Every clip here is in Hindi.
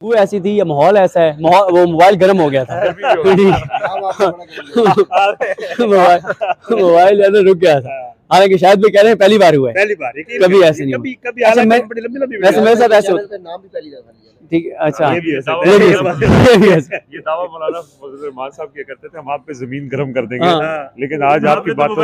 वो ऐसी थी, ये माहौल ऐसा है, वो मोबाइल गर्म हो गया था। मोबाइल ज्यादा रुक गया था। हालांकि शायद भी कह रहे हैं पहली बार हुआ है, पहली बार कभी ऐसे नहीं कभी हुआ। अच्छा, वैसे मेरे साथ ऐसे ठीक है। अच्छा, ये भी ये दावा मौलाना फजल रहमान साहब किया करते थे, हम आप पे जमीन गर्म कर देंगे, लेकिन आज आपकी बातों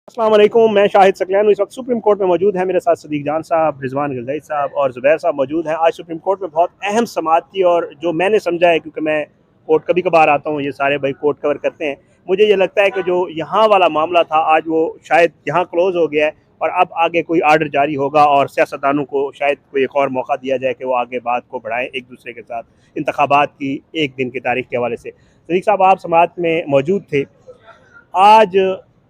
अस्सलाम वालेकुम, मैं शाहिद सकलैन हूँ। इस वक्त सुप्रीम कोर्ट में मौजूद है मेरे साथ सदीक जान साहब, रिजवान गिलज़ाई साहब और ज़ुबैर साहब मौजूद हैं। आज सुप्रीम कोर्ट में बहुत अहम समाअत थी और जो मैंने समझा है, क्योंकि मैं कोर्ट कभी कभार आता हूँ, ये सारे भाई कोर्ट कवर करते हैं, मुझे ये लगता है कि जो यहाँ वाला मामला था आज वो शायद यहाँ क्लोज़ हो गया है और अब आगे कोई आर्डर जारी होगा और सियासतदानों को शायद कोई एक और मौका दिया जाए कि वो आगे बात को बढ़ाएं एक दूसरे के साथ इंतखाबात की एक दिन की तारीख के हवाले से। सदीक साहब, आप समाअत में मौजूद थे। आज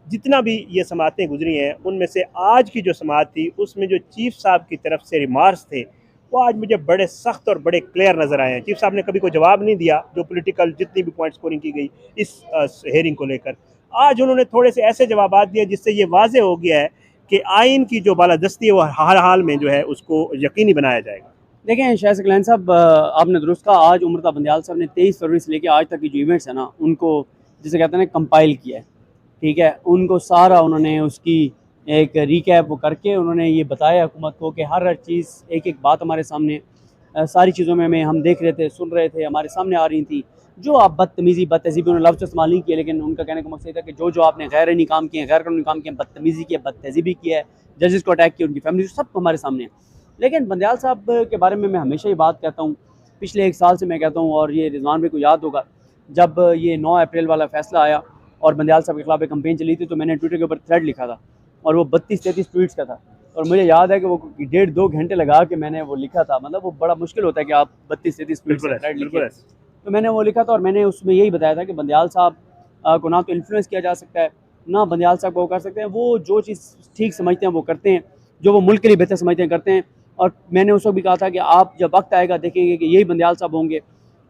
जितना भी ये समाअतें गुजरी हैं उनमें से आज की जो समाअत थी उसमें जो चीफ साहब की तरफ से रिमार्क्स थे वो आज मुझे बड़े सख्त और बड़े क्लियर नज़र आए हैं। चीफ साहब ने कभी कोई जवाब नहीं दिया जो पॉलिटिकल जितनी भी पॉइंट स्कोरिंग की गई इस हेयरिंग को लेकर। आज उन्होंने थोड़े से ऐसे जवाब दिए जिससे ये वाज़ेह हो गया है कि आइन की जो बालादस्ती है वो हर हाल में जो है उसको यकीनी बनाया जाएगा। देखें शायद सकलैन साहब, आपने दुरुस्त कहा, आज उमरता बंदियाल साहब ने 23 फरवरी से लेकर आज तक की जो इवेंट्स है ना उनको जिसे कहते हैं कंपाइल किया है, ठीक है। उनको सारा उन्होंने उसकी एक रिकैप वो करके उन्होंने ये बताया हुकूमत को कि हर चीज़ एक एक बात हमारे सामने सारी चीज़ों में हम देख रहे थे, सुन रहे थे, हमारे सामने आ रही थी। जो आप बदतमीज़ी बदतहजीबी उन्होंने लफ्ज़ इस्तेमाल नहीं किया, लेकिन उनका कहने का मकसद था कि जो आपने गैर काम किए, गैर कानूनी काम किए, बदतमीज़ी की, बदतहजीबी की है, जजेस को अटैक किया, उनकी फैमिली, सब हमारे सामने है। लेकिन बंदियाल साहब के बारे में मैं हमेशा ये बात कहता हूँ, पिछले 1 साल से मैं कहता हूँ, और ये रिजवान भाई को याद होगा, जब ये 9 अप्रैल वाला फैसला आया और बंदियाल साहब के खिलाफ एक कैंपेन चली थी, तो मैंने ट्विटर के ऊपर थ्रेड लिखा था और वो 32-33 ट्वीट्स का था। और मुझे याद है कि वो 1.5-2 घंटे लगा के मैंने वो लिखा था। मतलब वो बड़ा मुश्किल होता है कि आप 32-33 ट्वीट्स का थ्रेड लिखें। तो मैंने वो लिखा था और मैंने उसमें यही बताया था कि बंदियाल साहब को ना तो इन्फ्लुएंस किया जा सकता है, ना बंदियाल साहब को वो कर सकते हैं। वो जो चीज़ ठीक समझते हैं वो करते हैं, जो वो मुल्क के लिए बेहतर समझते हैं करते हैं। और मैंने उस वक्त भी कहा था कि आप जब वक्त आएगा देखेंगे कि यही बंदियाल साहब होंगे।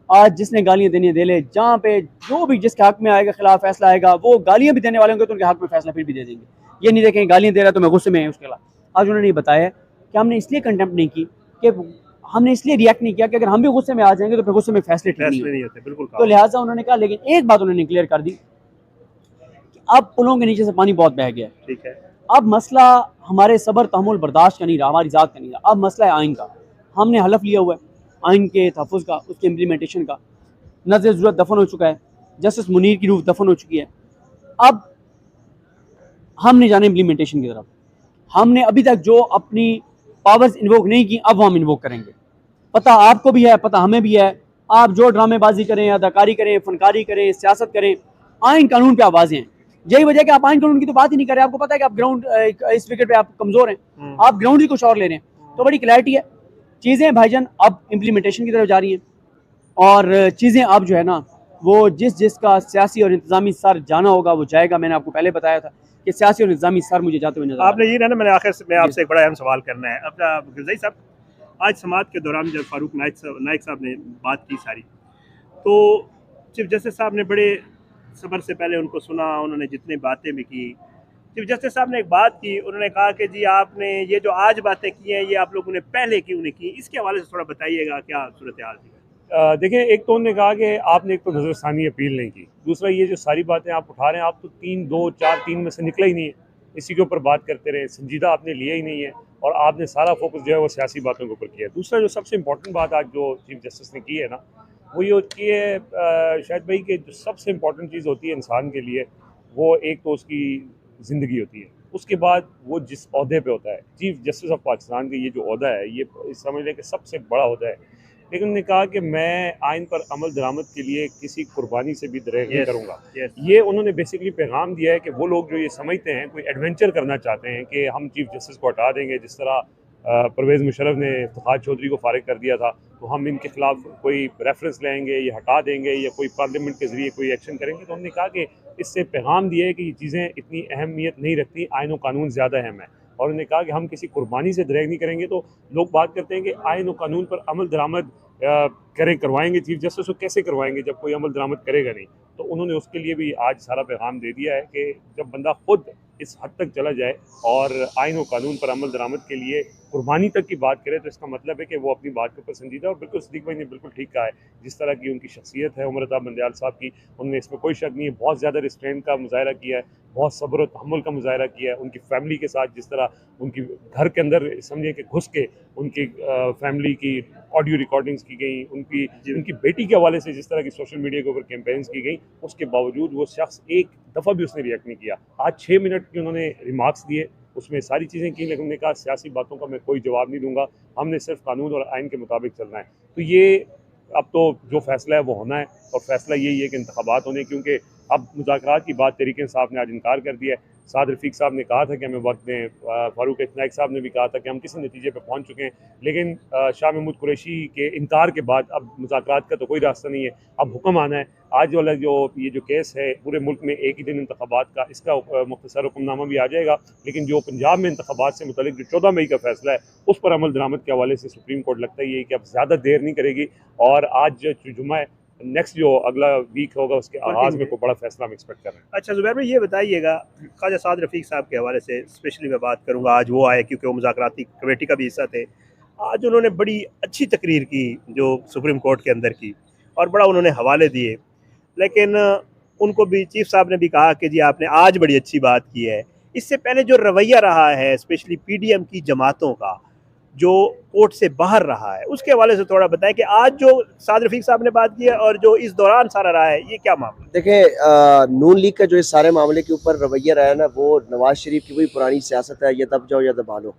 आज जिसने गालियाँ देनी दे ले, जहाँ पे जो भी जिसके हक में आएगा, खिलाफ फैसला आएगा, वो गालियाँ भी देने वाले होंगे तो उनके हक में फैसला फिर भी दे देंगे। ये नहीं देखेंगे गालियाँ दे रहा है तो मैं गुस्से में है उसके खिलाफ। आज उन्होंने ये बताया कि हमने इसलिए कंटेम्प्ट नहीं की कि हमने इसलिए रिएक्ट नहीं किया कि अगर हम भी गुस्से में आ जाएंगे तो फिर गुस्से में फैसले ठीक नहीं होते। बिल्कुल। तो लिहाजा उन्होंने कहा, लेकिन एक बात उन्होंने क्लियर कर दी कि अब पुलों के नीचे से पानी बहुत बह गया है। ठीक है, अब मसला हमारे सब्र तहम्मुल बर्दाश्त का नहीं रहा, हमारी ज़ात का नहीं रहा। अब मसला है आइन का। हमने हलफ लिया हुआ है आइन के तहफ़्फ़ुज़ का, उसके इम्प्लीमेंटेशन का। नज़र ज़रूरत दफन हो चुका है, जस्टिस मुनीर की रूह दफन हो चुकी है। अब हमने जाने इम्प्लीमेंटेशन की तरफ। हमने अभी तक जो अपनी पावर्स इन्वोक नहीं की, अब हम इन्वोक करेंगे। पता आपको भी है, पता हमें भी है। आप जो ड्रामेबाजी करें, अदाकारी करें, फनकारी करें, सियासत करें, आइन कानून पे आप वाज़े हैं। यही वजह है कि आप आइन कानून की तो बात ही नहीं कर रहे। आपको पता है कि आप ग्राउंड इस विकेट पे आप कमज़ोर हैं, आप ग्राउंड ही कुछ और ले रहे हैं। तो बड़ी क्लैरिटी है। चीज़ें भाईजान अब इम्प्लीमेंटेशन की तरफ जा रही हैं और चीज़ें अब जो है ना वो जिसका सियासी और इंतज़ामी सर जाना होगा वो जाएगा। मैंने आपको पहले बताया था कि सियासी और इंतज़ामी सर मुझे जाते हुए नजर आपने ये ना, मैंने आखिर में आपसे एक बड़ा अहम सवाल करना है। अब गिलज़ाई साहब, आज समाअत के दौरान जब फारूक नाइक साहब ने बात की सारी, तो चीफ जस्टिस साहब ने बड़े सब्र से पहले उनको सुना, उन्होंने जितनी बातें भी की। चीफ जस्टिस साहब ने एक बात की, उन्होंने कहा कि जी आपने ये जो आज बातें की हैं ये आप लोगों ने पहले क्यों नहीं की। इसके हवाले से थोड़ा बताइएगा क्या सूरत हाल थी। देखिए, एक तो उन्होंने कहा कि आपने एक तो नज़रसानी अपील नहीं की, दूसरा ये जो सारी बातें आप उठा रहे हैं, आप तो 3-2-4-3 में से निकला ही नहीं है, इसी के ऊपर बात करते रहे, संजीदा आपने लिया ही नहीं है और आपने सारा फोकस जो है वो सियासी बातों के ऊपर किया है। दूसरा जो सबसे इंपॉर्टेंट बात आज जो चीफ जस्टिस ने की है ना, वो ये होती है शायद भाई कि जो सबसे इम्पॉर्टेंट चीज़ होती है इंसान के लिए, वो एक तो उसकी ज़िंदगी होती है, उसके बाद वो जिस ओहदे पे होता है। चीफ जस्टिस ऑफ पाकिस्तान का ये जो ओहदा है, ये समझ लें कि सबसे बड़ा ओहदा है। लेकिन उन्होंने कहा कि मैं आइन पर अमल दरामद के लिए किसी कुर्बानी से भी दरेग नहीं करूँगा। ये उन्होंने बेसिकली पैगाम दिया है कि वो लोग जो ये समझते हैं, कोई एडवेंचर करना चाहते हैं कि हम चीफ जस्टिस को हटा देंगे, जिस तरह परवेज़ मुशर्रफ ने इफ्तिखार चौधरी को फारिग कर दिया था, तो हम इनके खिलाफ कोई रेफरेंस लेंगे, ये हटा देंगे या कोई पार्लियामेंट के ज़रिए कोई एक्शन करेंगे। तो हमने कहा कि इससे पैगाम दिया है कि ये चीज़ें इतनी अहमियत नहीं रखती, आइन और कानून ज़्यादा अहम है। और उन्होंने कहा कि हम किसी कुर्बानी से दरेग नहीं करेंगे। तो लोग बात करते हैं कि आइन और कानून पर अमल दरामद करवाएंगे चीफ जस्टिस को, कैसे करवाएंगे जब कोई अमल दरामद करेगा नहीं। तो उन्होंने उसके लिए भी आज सारा पैगाम दे दिया है कि जब बंदा खुद इस हद तक चला जाए और आइन और कानून पर अमल दरामद के लिए कुर्बानी तक की बात करें, तो इसका मतलब है कि वो अपनी बात के ऊपर संजीदा। और बिल्कुल सिद्दीक भाई ने बिल्कुल ठीक कहा है, जिस तरह की उनकी शख्सियत है उमरता बंदयाल साहब की, उनने इसमें कोई शक नहीं है, बहुत ज़्यादा रिस्ट्रेंट का मुजाहरा किया है, बहुत सब्र और तहम्मुल का मुजाहरा किया है। उनकी फैमिली के साथ जिस तरह उनकी घर के अंदर समझिए कि घुस के उनकी फैमिली की ऑडियो रिकॉर्डिंग्स की गई, उनकी बेटी के हवाले से जिस तरह की सोशल मीडिया के ऊपर कैंपेन्स की गई, उसके बावजूद वो शख्स एक दफ़ा भी उसने रिएक्ट नहीं किया। आज 6 मिनट के उन्होंने रिमार्क्स दिए, उसमें सारी चीज़ें की, लेकिन उन्होंने कहा सियासी बातों का मैं कोई जवाब नहीं दूंगा, हमने सिर्फ कानून और आइन के मुताबिक चलना है। तो ये अब तो जो फैसला है वो होना है, और फैसला यही है कि इंतखाबात होने, क्योंकि अब मुज़ाकरात की बात तहरीक इंसाफ ने आज इनकार कर दिया है। साद रफ़ीक साहब ने कहा था कि हमें वक्त दें, फ़ारूक नाइक साहब ने भी कहा था कि हम किसी नतीजे पर पहुँच चुके हैं, लेकिन शाह महमूद कुरैशी के इनकार के बाद अब मुज़ाकरात का तो कोई रास्ता नहीं है, अब हुक्म आना है। आज वाला जो ये जो केस है पूरे मुल्क में एक ही दिन इंतखाबात का, इसका मुख्तसर हुक्मनामा भी आ जाएगा, लेकिन जो पंजाब में इंतखाबात से मुतल्लिक जो 14 मई का फैसला है उस पर अमल दरामद के हवाले से सुप्रीम कोर्ट लगता ही है कि अब ज़्यादा देर नहीं करेगी, और आज जो जुम्मा है, नेक्स्ट जो अगला वीक होगा उसके आगाज़ में कोई बड़ा फैसला हम एक्सपेक्ट कर रहे हैं। अच्छा ज़ुबैर भाई, ये बताइएगा, ख्वाजा साद रफ़ीक साहब के हवाले से स्पेशली मैं बात करूँगा। आज वो आए क्योंकि वो मुज़ाकराती कमेटी का भी हिस्सा थे। आज उन्होंने बड़ी अच्छी तकरीर की जो सुप्रीम कोर्ट के अंदर की, और बड़ा उन्होंने हवाले दिए, लेकिन उनको भी चीफ साहब ने भी कहा कि जी आपने आज बड़ी अच्छी बात की है। इससे पहले जो रवैया रहा है स्पेशली पीडीएम की जमातों का, जो कोर्ट से बाहर रहा है, उसके हवाले से थोड़ा बताएं कि आज जो साद रफ़ीक साहब ने बात की है और जो इस दौरान सारा रहा है, ये क्या मामला? देखें, नून लीग का जो इस सारे मामले के ऊपर रवैया रहा है ना, वो नवाज शरीफ की वही पुरानी सियासत है, ये दब जाओ या दबा लो।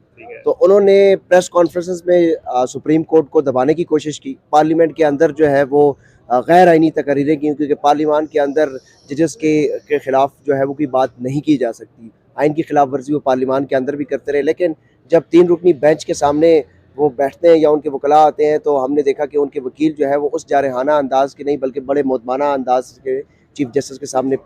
तो उन्होंने प्रेस कॉन्फ्रेंसेस में सुप्रीम कोर्ट को दबाने की कोशिश की। पार्लियामेंट के अंदर जो है वो गैर आइनी तकरीरें की, क्योंकि पार्लियामान के अंदर जजेस के खिलाफ जो है वो कोई बात नहीं की जा सकती। आइन की खिलाफ वर्जी वो पार्लियामान के अंदर भी करते रहे, लेकिन जब 3 रुकनी बेंच के सामने वो बैठते हैं या उनके वकला आते हैं, तो हमने देखा कि उनके वकील जो है वो उस जारहाना अंदाज के नहीं बल्कि बड़े मोदमाना अंदाज के चीफ जस्टिस के सामने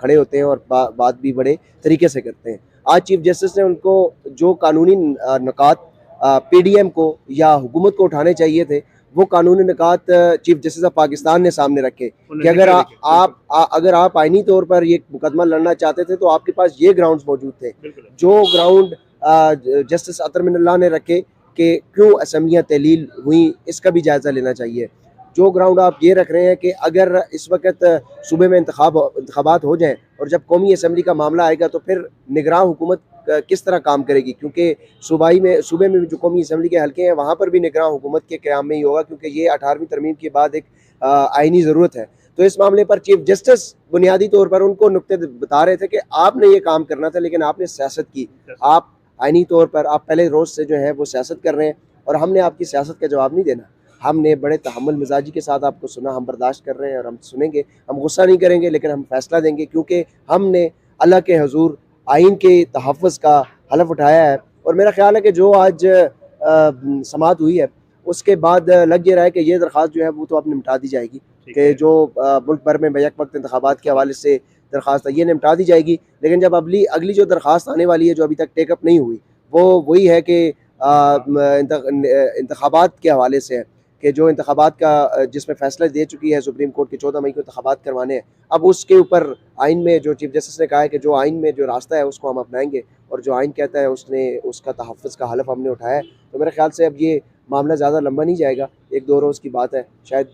खड़े होते हैं और बात भी बड़े तरीके से करते हैं। आज चीफ जस्टिस ने उनको जो कानूनी निकात पीडीएम को या हुकूमत को उठाने चाहिए थे, वो कानूनी निकात चीफ जस्टिस ऑफ पाकिस्तान ने सामने रखे कि अगर आप आइनी तौर पर ये मुकदमा लड़ना चाहते थे तो आपके पास ये ग्राउंड्स मौजूद थे। जो ग्राउंड जस्टिस अतर मिनल्लाह ने रखे कि क्यों असम्बलियाँ तहलील हुई, इसका भी जायज़ा लेना चाहिए। जो ग्राउंड आप ये रख रहे हैं कि अगर इस वक्त सूबे में इंतखाबात हो जाएं और जब कौमी असम्बली का मामला आएगा तो फिर निगरान हुकूमत किस तरह काम करेगी, क्योंकि सूबे में जो कौमी असम्बली के हल्के हैं वहाँ पर भी निगरान हुकूमत के क़याम में ही होगा, क्योंकि ये 18वीं तरमीम के बाद एक आइनी ज़रूरत है। तो इस मामले पर चीफ जस्टिस बुनियादी तौर पर उनको नुक्ते बता रहे थे कि आपने ये काम करना था, लेकिन आपने सियासत की। आप आइनी तौर पर आप पहले रोज़ से जो है वो सियासत कर रहे हैं और हमने आपकी सियासत का जवाब नहीं देना। हमने बड़े तहम्मुल मिजाजी के साथ आपको सुना, हम बर्दाश्त कर रहे हैं और हम सुनेंगे, हम गुस्सा नहीं करेंगे, लेकिन हम फैसला देंगे, क्योंकि हमने अल्लाह के हुजूर आइन के तहफ़्फ़ुज़ का हलफ उठाया है। और मेरा ख्याल है कि जो आज समाअत हुई है उसके बाद लग ये रहा है कि ये दरख्वास्त जो है वो तो अब निपटा दी जाएगी, कि जो मुल्क भर में बैक वक्त इंतखाबात के हवाले से दरख्वास्त है ये निपटा दी जाएगी। लेकिन जब अगली जो दरख्वास्त आने वाली है जो अभी तक टेकअप नहीं हुई, वो वही है कि इंतखाबात के हवाले से है कि जो इंतखाबात का जिसमें फ़ैसला दे चुकी है सुप्रीम कोर्ट के 14 मई को इंतखाबात करवाने हैं। अब उसके ऊपर आइन में जो चीफ जस्टिस ने कहा है कि जो आइन में जो रास्ता है उसको हम अपनाएंगे, और जो आइन कहता है उसका तहफ़्फ़ुज़ का हलफ हमने उठाया है। तो मेरे ख्याल से अब ये मामला ज़्यादा लंबा नहीं जाएगा, 1-2 रोज़ की बात है, शायद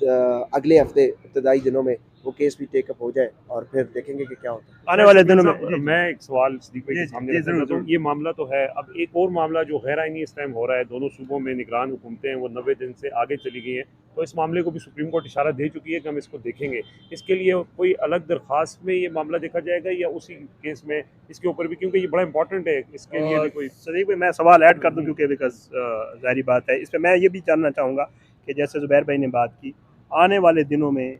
अगले हफ्ते इब्तदाई दिनों में वो केस भी टेकअप हो जाए और फिर देखेंगे कि क्या होता है आने वाले दिनों में। मैं एक सवाल सिद्दीक भाई के सामने रखना चाहता हूं। ये मामला तो है, अब एक और मामला जो गैर आइनी इस टाइम हो रहा है, दोनों सूबों में निगरान हुकूमतें हैं वो 90 दिन से आगे चली गई हैं, तो इस मामले को भी सुप्रीम कोर्ट इशारा दे चुकी है कि हम इसको देखेंगे। इसके लिए कोई अलग दरख्वास्त में ये मामला देखा जाएगा या उसी केस में इसके ऊपर भी, क्योंकि ये बड़ा इंपॉर्टेंट है, इसके लिए भी कोई? सदीक भाई, मैं सवाल ऐड कर दूं क्योंकि बिकॉज जाहिर बात है, इसमें मैं ये भी जानना चाहूँगा कि जैसे ज़ुबैर भाई ने बात की, आने वाले दिनों में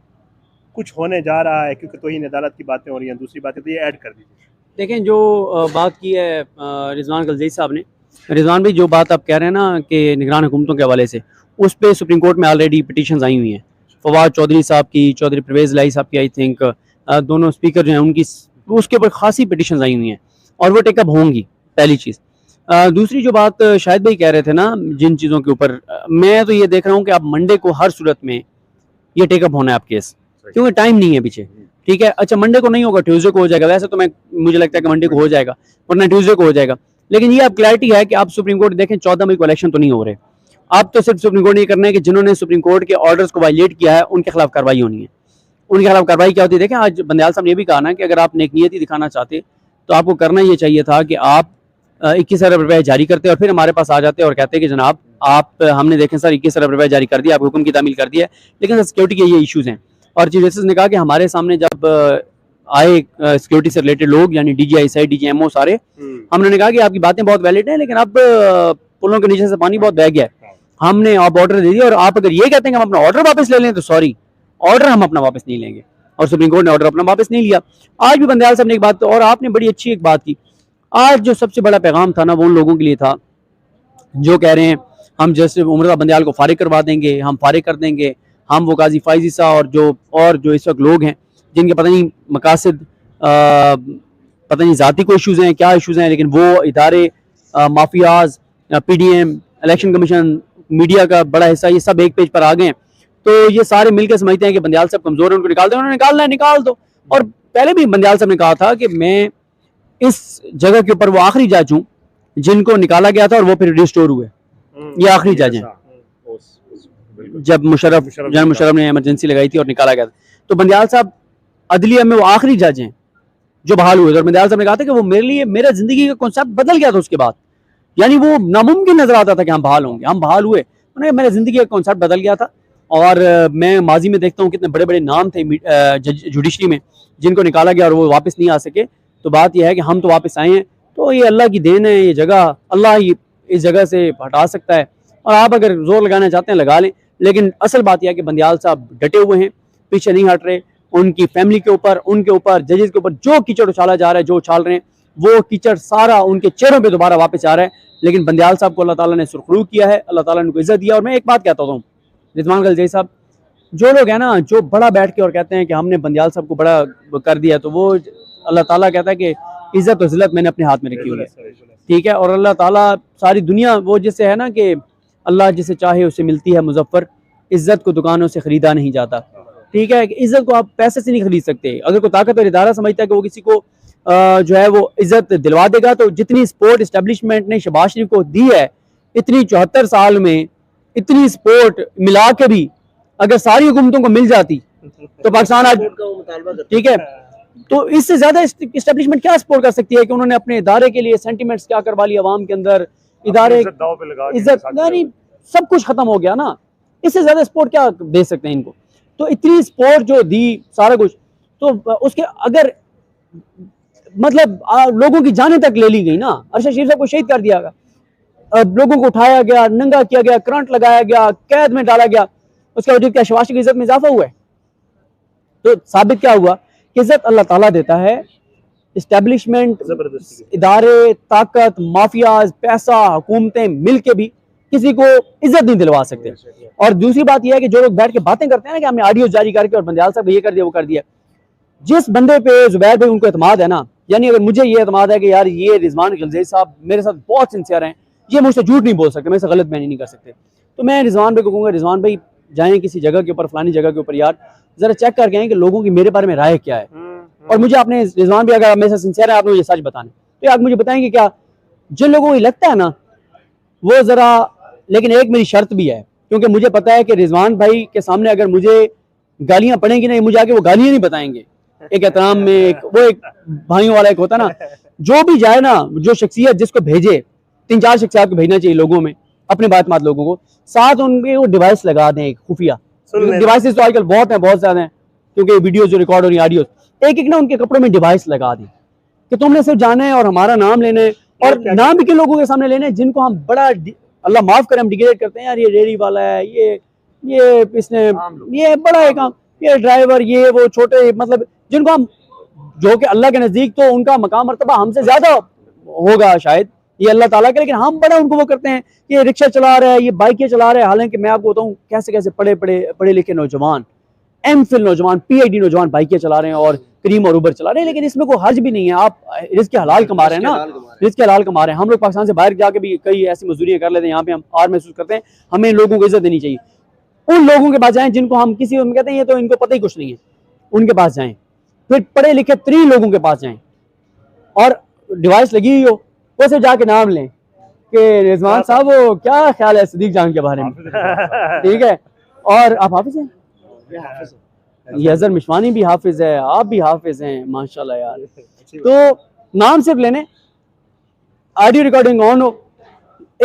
कुछ होने जा रहा है, क्योंकि तौहीन अदालत की बातें हो रही हैं, दूसरी बातें तो ये ऐड कर दीजिए। देखें, जो बात की है रिजवान गलज़ई साहब ने, रिजवान भाई जो बात आप कह रहे हैं ना कि निगरान हुकूमतों के हवाले से, उस पर सुप्रीम कोर्ट में ऑलरेडी पिटीशंस आई हुई हैं। फवाद चौधरी साहब की, चौधरी परवेज़ लाई साहब की, आई थिंक दोनों स्पीकर जो हैं उनकी, उसके ऊपर खासी पिटीशंस आई हुई हैं और वो टेकअप होंगी, पहली चीज़। दूसरी जो बात शाहिद भाई कह रहे थे ना जिन चीज़ों के ऊपर, मैं तो ये देख रहा हूँ कि अब मंडे को हर सूरत में ये टेकअप होना है आप केस, क्योंकि टाइम नहीं है पीछे। ठीक है। अच्छा मंडे को नहीं होगा, ट्यूसडे को हो जाएगा। वैसे तो मुझे लगता है कि मंडे को हो जाएगा, वरना ट्यूसडे को हो जाएगा। लेकिन ये अब क्लैरिटी है कि आप सुप्रीम कोर्ट देखें 14 मई को इलेक्शन तो नहीं हो रहे। आप तो सिर्फ सुप्रीम कोर्ट नहीं करना है कि जिन्होंने सुप्रीम कोर्ट के ऑर्डर्स को वायलेट किया है उनके खिलाफ कार्रवाई होनी है। उनके खिलाफ कार्रवाई क्या होती है? देखें आज बंदयाल साहब ने ये भी कहा ना कि अगर आप नेकनियती दिखाना चाहते तो आपको करना ये चाहिए था कि आप 21 अरब रुपए जारी करते और फिर हमारे पास आ जाते और कहते कि जनाब आप हमने देखें सर 21 अरब रुपए जारी कर दिया, आप हुक्म की तामील कर दिया, लेकिन सिक्योरिटी के ये इश्यूज हैं। और चीफ जस्टिस ने कहा कि हमारे सामने जब आए सिक्योरिटी से रिलेटेड लोग यानी DGI, DGMO सारे, हमने कहा कि आपकी बातें बहुत वैलिड हैं लेकिन अब पुलों के नीचे से पानी बहुत बह गया है, हमने आप ऑर्डर दे दिया और आप अगर ये कहते हैं कि हम अपना ऑर्डर वापस ले लें तो सॉरी, ऑर्डर हम अपना वापस नहीं लेंगे। और सुप्रीम कोर्ट ने ऑर्डर अपना वापस नहीं लिया। आज भी बंदयाल साहब ने एक बात, और आपने बड़ी अच्छी एक बात की, आज जो सबसे बड़ा पैगाम था ना वो उन लोगों के लिए था जो कह रहे हैं हम जस्टिस उमर बंदयाल को फारिग करवा देंगे, हम फारिग कर देंगे, हम वो काजी फाइज ईसा और जो इस वक्त लोग हैं जिनके पता नहीं मकासद पता नहीं ज़ाती को इशूज़ हैं, क्या इशूज़ हैं, लेकिन वो इदारे mafias, PDM, election commission, media का बड़ा हिस्सा, ये सब एक पेज पर आ गए हैं। तो ये सारे मिलकर समझते हैं कि बंदयाल साहब कमज़ोर है, उनको निकाल दो, उन्होंने निकालना है निकाल दो। और पहले भी बंदयाल साहब ने कहा था कि मैं इस जगह के ऊपर वो आखिरी जज हूँ जिनको निकाला गया था और वो फिर रिस्टोर हुए, ये आखिरी जज हैं जब जनरल मुशर्रफ ने इमरजेंसी लगाई थी और निकाला गया था। तो बंदयाल साहब अदलिया में वो आखिरी जज हैं जो बहाल हुए थे। और बंदयाल साहब ने कहा था कि वो मेरे लिए, मेरा जिंदगी का कॉन्सेप्ट बदल गया था उसके बाद, यानी वो नामुमकिन नजर आता था कि हम बहाल होंगे, हम बहाल हुए, मेरा जिंदगी का कॉन्सेप्ट बदल गया था। और मैं माजी में देखता हूँ कितने बड़े बड़े नाम थे जुडिशरी में जिनको निकाला गया और वो वापस नहीं आ सके। तो बात यह है कि हम तो वापस आए हैं, तो ये अल्लाह की देन है, ये जगह अल्लाह ही इस जगह से हटा सकता है। और आप अगर जोर लगाना चाहते हैं लगा लें, लेकिन असल बात यह है कि बंदयाल साहब डटे हुए हैं, पीछे नहीं हट रहे। उनकी फैमिली के ऊपर, उनके ऊपर, जजेस के ऊपर जो कीचड़ उछाला जा रहा है, जो उछाल रहे हैं, वो कीचड़ सारा उनके चेहरों पे दोबारा वापस आ रहा है। लेकिन बंदयाल साहब को अल्लाह ताला ने सुरखरू किया है, अल्लाह ताला ने उनको इज्जत दिया। और मैं एक बात कहता हूँ रिजवान गलजई साहब, जो लोग हैं ना जो बड़ा बैठ के और कहते हैं कि हमने बंदयाल साहब को बड़ा कर दिया, तो वो अल्लाह ताला कहता है कि इज्जत और जिल्लत मैंने अपने हाथ में रखी हुई है, ठीक है। और अल्लाह ताला सारी दुनिया, वो जिससे है ना कि अल्लाह जिसे चाहे उसे मिलती है मुजफ्फर, इज्जत को दुकानों से खरीदा नहीं जाता, ठीक है। इज्जत को आप पैसे से नहीं खरीद सकते। अगर कोई ताकतवर इदारा समझता है कि वो किसी को जो है वो इज्जत दिलवा देगा, तो जितनी स्पोर्ट इस्टेब्लिशमेंट ने शहबाज शरीफ को दी है, इतनी 74 साल में इतनी स्पोर्ट मिला के भी अगर सारी हुकूमतों को मिल जाती तो पाकिस्तान आज, ठीक है, तो इससे ज्यादा इस्टेब्लिशमेंट क्या सपोर्ट कर सकती है कि उन्होंने अपने इदारे के लिए सेंटिमेंट्स क्या करवा लिया अवाम के अंदर, इदारे इज्जत यानी सब कुछ खत्म हो गया ना। इससे ज्यादा सपोर्ट क्या दे सकते हैं इनको? तो इतनी सपोर्ट जो दी सारा कुछ, तो उसके अगर मतलब लोगों की जानें तक ले ली गई ना, अरशद शरीफ साहब को शहीद कर दिया गया, लोगों को उठाया गया, नंगा किया गया, करंट लगाया गया, कैद में डाला गया, उसके वजह क्या शहबाज की इज्जत में इजाफा हुआ है? तो साबित क्या हुआ कि इज्जत अल्लाह ताला देता है, इस्टेब्लिशमेंट, इदारे, ताकत, माफियाज, पैसा, हुकूमतें मिल के भी किसी को इज्जत नहीं दिलवा सकते। और दूसरी बात यह है कि जो लोग बैठ के बातें करते हैं ना कि हमने ऑडियो जारी करके और बंदयाल साहब ये कर दिया वो कर दिया, जिस बंदे पे जुबैर भाई उनको एतमाद है ना, यानी अगर मुझे ये एतमाद है कि यार ये रिजवान गलजई साहब मेरे साथ बहुत सिंसियर हैं, ये मुझसे झूठ नहीं बोल सकते, मेरे से गलत बयानी नहीं कर सकते, तो मैं रिजवान भाई को कहूँगा रिजवान भाई जाएं किसी जगह के ऊपर, फलानी जगह के ऊपर, यार जरा चेक करके आए कि लोगों की मेरे बारे में राय क्या है। और मुझे आपने रिजवान भाई अगर मेरे से सिंसियर है, आपने मुझे सच बताना, तो आप मुझे बताएंगे क्या जिन लोगों को लगता है ना वो जरा, लेकिन एक मेरी शर्त भी है, क्योंकि मुझे पता है कि रिजवान भाई के सामने अगर मुझे गालियां पड़ेंगी नहीं, मुझे आके वो गालियां नहीं बताएंगे, एक एहतराम में एक भाइयों वाला एक होता ना, जो भी जाए ना, जो शख्सियत जिसको भेजे, 3-4 शख्सियत को भेजना चाहिए लोगों में, अपने बात लोगों को, साथ उनके वो डिवाइस लगा दें, खुफिया डिवाइसेस तो आजकल बहुत हैं, बहुत ज्यादा हैं, क्योंकि वीडियोस जो रिकॉर्ड हो रही है, ऑडियोस, एक एक ना उनके कपड़ों में डिवाइस लगा दें कि तुमने सिर्फ जाना है और हमारा नाम लेना है, और नाम भी के लोगों के सामने लेने जिनको हम बड़ा, अल्लाह माफ करे, हम डिग्रेड करते हैं, यार ये रेडी वाला है, ये इसने ये बड़ा है काम, ये ड्राइवर, ये वो छोटे, मतलब जिनको हम, जो कि अल्लाह के नजदीक तो उनका मकाम मर्तबा हमसे ज्यादा होगा शायद, ये अल्लाह ताला के, लेकिन हम बड़ा उनको वो करते हैं कि ये रिक्शा चला रहा है, ये बाइकें चला रहा है। हालांकि मैं आपको बताऊं कैसे कैसे पढ़े लिखे नौजवान, एमफिल नौजवान, PhD नौजवान बाइकें चला रहे हैं और क्रीम और उबर चला रहे हैं, लेकिन इसमें कोई हर्ज भी नहीं है, आप रिस्क हलाल कमा रहे हैं ना, रिस्क हलाल कमा रहे हैं। हम लोग पाकिस्तान से बाहर जाके भी कई ऐसी मजदूरियां कर लेते हैं, यहाँ पे हम आर महसूस करते हैं, हमें लोगों को इज्जत देनी चाहिए। उन लोगों के पास जाएं जिनको हम किसी में कहते हैं ये तो इनको पता ही कुछ नहीं है, उनके पास जाएं, फिर पढ़े लिखे 3 लोगों के पास जाएं और डिवाइस लगी हुई हो, वो से जाके नाम लें कि रिजवान साहब वो क्या ख्याल है सदीक जान के बारे में, ठीक है। और आप हाफिज हैं, ये अजहर मिशवानी भी हाफिज है, आप भी हाफिज हैं, माशाल्लाह यार। तो नाम सिर्फ लेने, ऑडियो रिकॉर्डिंग ऑन हो।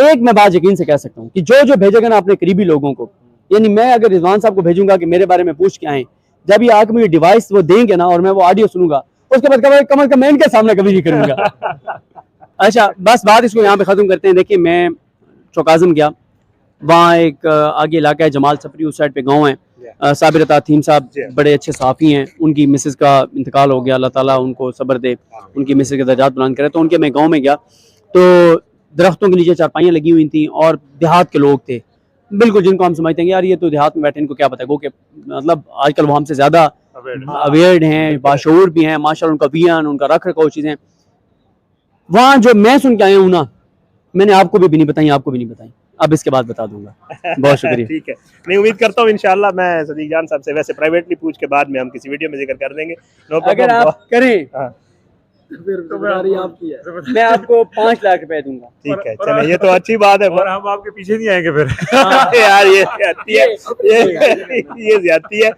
एक मैं बात यकीन से कह सकता हूँ कि जो जो भेजेगा ना अपने करीबी लोगों को, यानी मैं अगर रिजवान साहब को भेजूंगा कि मेरे बारे में पूछ के आए, जब ये आके मुझे डिवाइस वो देंगे ना और मैं वो ऑडियो सुनूंगा, उसके बाद कमल का मैं इनके सामने कभी नहीं करूंगा। अच्छा बस बात इसको यहाँ पे ख़त्म करते हैं। देखिए मैं चौकाज़म गया, वहाँ एक आगे इलाका है जमाल सफरी, उस साइड पे गांव है। साबिर ताथीम साहब बड़े अच्छे साफ़ी हैं, उनकी मिसेस का इंतकाल हो गया, अल्लाह ताला उनको सब्र दे, उनकी मिसेस के दर्जात बुलंद करे। तो उनके मैं गाँव में गया तो दरख्तों के नीचे चारपाइयाँ लगी हुई थी और देहात के लोग थे, बिल्कुल जिनको हम समझते हैं यार ये तो देहात में बैठे, इनको क्या पता है, वो कि मतलब आजकल वो हमसे ज़्यादा अवेयर्ड हैं, बाशऊर भी हैं माशाल्लाह, उनका वियन, उनका रख रखाव चीज़ें वहाँ जो मैं सुन के आया हूँ ना, मैंने आपको भी नहीं बताई, आपको भी नहीं बताई, अब इसके बाद बता दूंगा। बहुत शुक्रिया। ठीक है, मैं उम्मीद करता हूँ इंशाल्लाह मैं सदीक जान साहब से वैसे प्राइवेटली पूछ के बाद में हम किसी वीडियो में जिक्र कर देंगे। नो अगर प्रॉब्लम। आप करें हाँ। तो मैं आपको 5 लाख रुपए दूंगा। ठीक है, चले ये तो अच्छी बात है। और हम आपके पीछे नहीं आएंगे फिर। यार ये ज्यादती है, ये ज्यादती है।